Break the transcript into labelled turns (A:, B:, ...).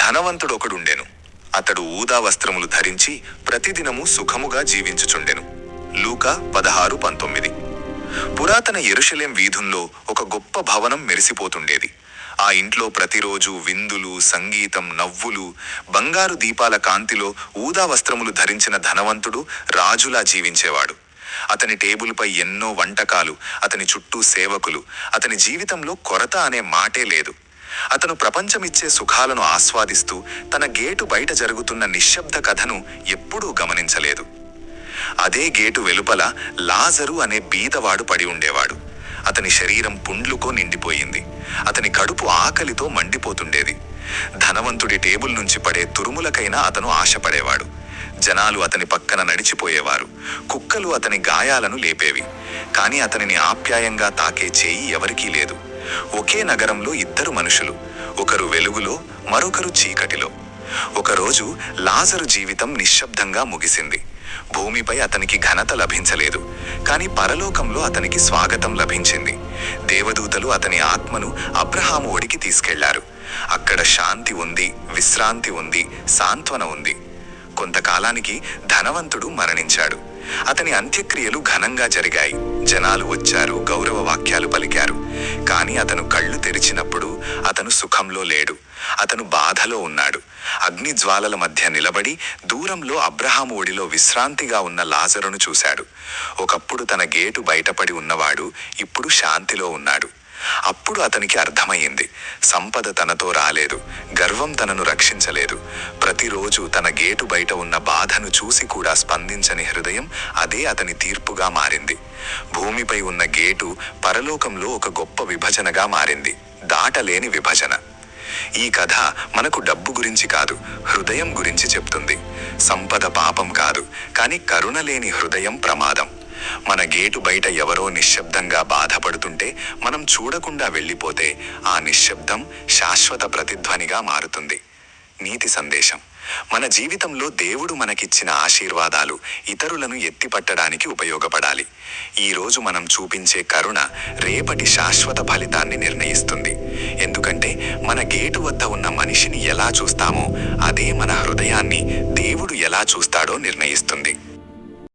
A: ధనవంతుడొకడుండెను. అతడు ఊదా వస్త్రములు ధరించి ప్రతిదినము సుఖముగా జీవించుచుండెను. లూకా 16:19. పురాతన యెరూషలేం వీధుల్లో ఒక గొప్ప భవనం మెరిసిపోతుండేది. ఆ ఇంట్లో ప్రతిరోజు విందులు, సంగీతం, నవ్వులు. బంగారు దీపాల కాంతిలో ఊదా వస్త్రములు ధరించిన ధనవంతుడు రాజులా జీవించేవాడు. అతని టేబుల్పై ఎన్నో వంటకాలు, అతని చుట్టూ సేవకులు. అతని జీవితంలో కొరత అనే మాటే లేదు. అతను ప్రపంచమిచ్చే సుఖాలను ఆస్వాదిస్తూ తన గేటు బయట జరుగుతున్న నిశ్శబ్ద కథను ఎప్పుడూ గమనించలేదు. అదే గేటు వెలుపల లాజరు అనే బీదవాడు పడి ఉండేవాడు. అతని శరీరం పుండ్లుకో నిండిపోయింది. అతని కడుపు ఆకలితో మండిపోతుండేది. ధనవంతుడి టేబుల్ నుంచి పడే తురుములకైనా అతను ఆశపడేవాడు. జనాలు అతని పక్కన నడిచిపోయేవారు. కుక్కలు అతని గాయాలను లేపేవి. కాని అతనిని ఆప్యాయంగా తాకే చేయి ఎవరికీ లేదు. ఒకే నగరంలో ఇద్దరు మనుషులు, ఒకరు వెలుగులో, మరొకరు చీకటిలో. ఒకరోజు లాజరు జీవితం నిశ్శబ్దంగా ముగిసింది. భూమిపై అతనికి ఘనత లభించలేదు, కాని పరలోకంలో అతనికి స్వాగతం లభించింది. దేవదూతలు అతని ఆత్మను అబ్రహాము ఒడికి తీసుకెళ్లారు. అక్కడ శాంతి ఉంది, విశ్రాంతి ఉంది, సాంత్వన ఉంది. కొంతకాలానికి ధనవంతుడు మరణించాడు. అతని అంత్యక్రియలు ఘనంగా జరిగాయి. జనాలు వచ్చారు, గౌరవ వాక్యాలు పలికారు. కాని అతను కళ్ళు తెరిచినప్పుడు అతను సుఖంలో లేడు. అతను బాధలో ఉన్నాడు. అగ్ని జ్వాలల మధ్య నిలబడి దూరంలో అబ్రహాము ఒడిలో విశ్రాంతిగా ఉన్న లాజరును చూశాడు. ఒకప్పుడు తన గేటు బయటపడి ఉన్నవాడు ఇప్పుడు శాంతిలో ఉన్నాడు. అప్పుడు అతనికి అర్థమయ్యింది, సంపద తనతో రాలేదు, గర్వం తనను రక్షించలేదు. ప్రతిరోజు తన గేటు బయట ఉన్న బాధను చూసి కూడా స్పందించని హృదయం, అదే అతని తీర్పుగా మారింది. భూమిపై ఉన్న గేటు పరలోకంలో ఒక గొప్ప విభజనగా మారింది, దాటలేని విభజన. ఈ కథ మనకు డబ్బు గురించి కాదు, హృదయం గురించి చెప్తుంది. సంపద పాపం కాదు, కానీ కరుణ లేని హృదయం ప్రమాదం. మన గేటు బయట ఎవరో నిశ్శబ్దంగా బాధపడుతుంటే మనం చూడకుండా వెళ్ళిపోతే ఆ నిశ్శబ్దం శాశ్వత ప్రతిధ్వనిగా మారుతుంది. నీతి సందేశం: మన జీవితంలో దేవుడు మనకిచ్చిన ఆశీర్వాదాలు ఇతరులను ఎత్తిపట్టడానికి ఉపయోగపడాలి. ఈరోజు మనం చూపించే కరుణ రేపటి శాశ్వత ఫలితాన్ని నిర్ణయిస్తుంది. ఎందుకంటే మన గేటు వద్ద ఉన్న మనిషిని ఎలా చూస్తామో అదే మన హృదయాన్ని దేవుడు ఎలా చూస్తాడో నిర్ణయిస్తుంది.